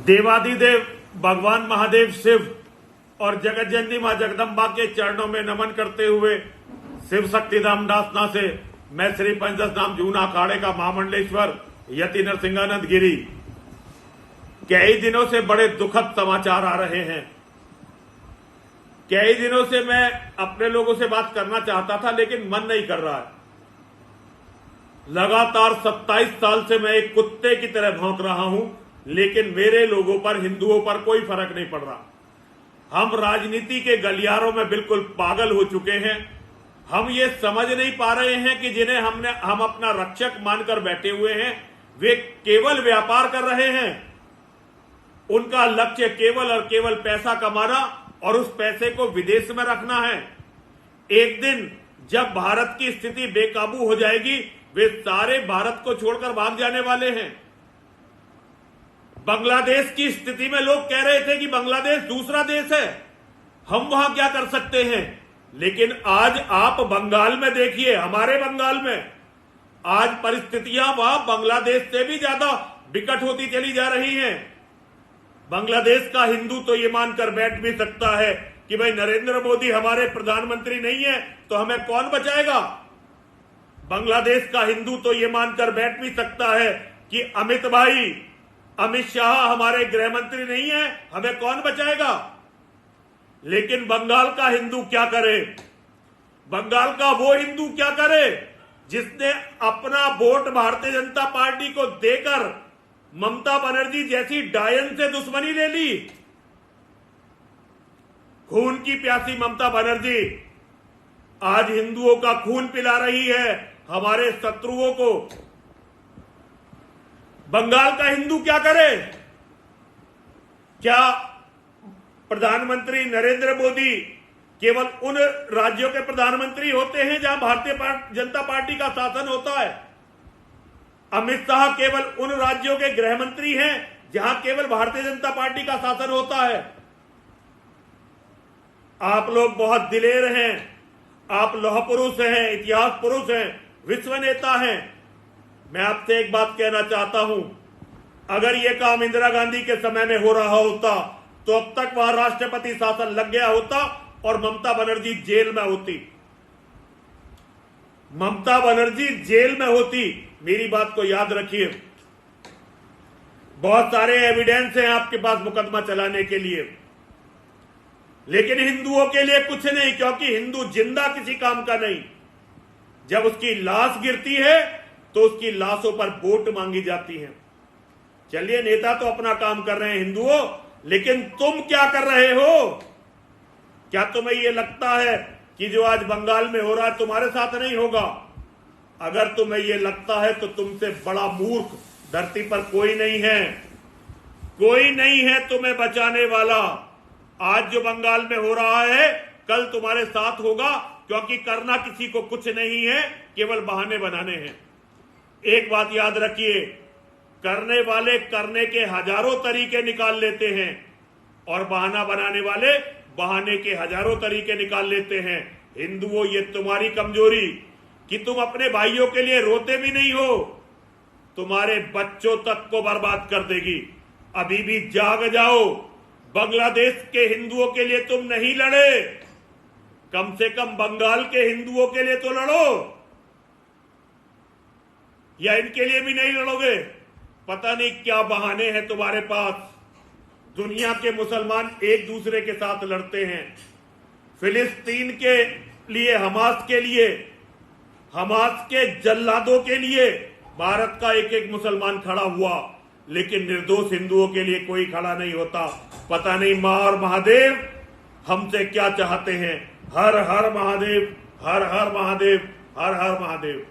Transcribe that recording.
देवादिदेव भगवान महादेव शिव और जगत जननी मां जगदम्बा के चरणों में नमन करते हुए शिव शक्ति दामदासना से मैं श्री पंचदश धाम जूना अखाड़े का महामंडलेश्वर यति नरसिंहानंद गिरी कई दिनों से बड़े दुखद समाचार आ रहे हैं। कई दिनों से मैं अपने लोगों से बात करना चाहता था लेकिन मन नहीं कर रहा है। लगातार 27 साल से मैं एक कुत्ते की तरह भौंक रहा हूं लेकिन मेरे लोगों पर, हिंदुओं पर कोई फर्क नहीं पड़ रहा। हम राजनीति के गलियारों में बिल्कुल पागल हो चुके हैं। हम ये समझ नहीं पा रहे हैं कि जिन्हें हम अपना रक्षक मानकर बैठे हुए हैं वे केवल व्यापार कर रहे हैं। उनका लक्ष्य केवल और केवल पैसा कमाना और उस पैसे को विदेश में रखना है। एक दिन जब भारत की स्थिति बेकाबू हो जाएगी वे सारे भारत को छोड़कर भाग जाने वाले हैं। बांग्लादेश की स्थिति में लोग कह रहे थे कि बांग्लादेश दूसरा देश है, हम वहां क्या कर सकते हैं। लेकिन आज आप बंगाल में देखिए, हमारे बंगाल में आज परिस्थितियां वहां बांग्लादेश से भी ज्यादा विकट होती चली जा रही हैं। बांग्लादेश का हिंदू तो ये मानकर बैठ भी सकता है कि भाई नरेंद्र मोदी हमारे प्रधानमंत्री नहीं है तो हमें कौन बचाएगा। बांग्लादेश का हिंदू तो ये मानकर बैठ भी सकता है कि अमित शाह हमारे गृह मंत्री नहीं है, हमें कौन बचाएगा। लेकिन बंगाल का हिंदू क्या करे, बंगाल का वो हिंदू क्या करे जिसने अपना वोट भारतीय जनता पार्टी को देकर ममता बनर्जी जैसी डायन से दुश्मनी ले ली। खून की प्यासी ममता बनर्जी आज हिंदुओं का खून पिला रही है, हमारे शत्रुओं को। बंगाल का हिंदू क्या करे। क्या प्रधानमंत्री नरेंद्र मोदी केवल उन राज्यों के प्रधानमंत्री होते हैं जहां भारतीय जनता पार्टी का शासन होता है। अमित शाह केवल उन राज्यों के गृह मंत्री हैं जहां केवल भारतीय जनता पार्टी का शासन होता है। आप लोग बहुत दिलेर हैं, आप लौह पुरुष हैं, इतिहास पुरुष हैं, विश्व नेता हैं। मैं आपसे एक बात कहना चाहता हूं, अगर यह काम इंदिरा गांधी के समय में हो रहा होता तो अब तक वहां राष्ट्रपति शासन लग गया होता और ममता बनर्जी जेल में होती। ममता बनर्जी जेल में होती। मेरी बात को याद रखिए। बहुत सारे एविडेंस हैं आपके पास मुकदमा चलाने के लिए, लेकिन हिंदुओं के लिए कुछ नहीं, क्योंकि हिंदू जिंदा किसी काम का नहीं। जब उसकी लाश गिरती है तो उसकी लाशों पर वोट मांगी जाती है। चलिए, नेता तो अपना काम कर रहे हैं हिंदुओं, लेकिन तुम क्या कर रहे हो। क्या तुम्हें यह लगता है कि जो आज बंगाल में हो रहा है तुम्हारे साथ नहीं होगा। अगर तुम्हें यह लगता है तो तुमसे बड़ा मूर्ख धरती पर कोई नहीं है। कोई नहीं है तुम्हें बचाने वाला। आज जो बंगाल में हो रहा है कल तुम्हारे साथ होगा, क्योंकि करना किसी को कुछ नहीं है, केवल बहाने बनाने हैं। एक बात याद रखिए, करने वाले करने के हजारों तरीके निकाल लेते हैं और बहाना बनाने वाले बहाने के हजारों तरीके निकाल लेते हैं। हिंदुओं, ये तुम्हारी कमजोरी कि तुम अपने भाइयों के लिए रोते भी नहीं हो, तुम्हारे बच्चों तक को बर्बाद कर देगी। अभी भी जाग जाओ। बांग्लादेश के हिंदुओं के लिए तुम नहीं लड़े, कम से कम बंगाल के हिंदुओं के लिए तो लड़ो, या इनके लिए भी नहीं लड़ोगे। पता नहीं क्या बहाने हैं तुम्हारे पास। दुनिया के मुसलमान एक दूसरे के साथ लड़ते हैं। फिलिस्तीन के लिए, हमास के जल्लादों के लिए भारत का एक एक मुसलमान खड़ा हुआ, लेकिन निर्दोष हिंदुओं के लिए कोई खड़ा नहीं होता। पता नहीं मां और महादेव हमसे क्या चाहते हैं। हर हर महादेव, हर हर महादेव, हर हर महादेव।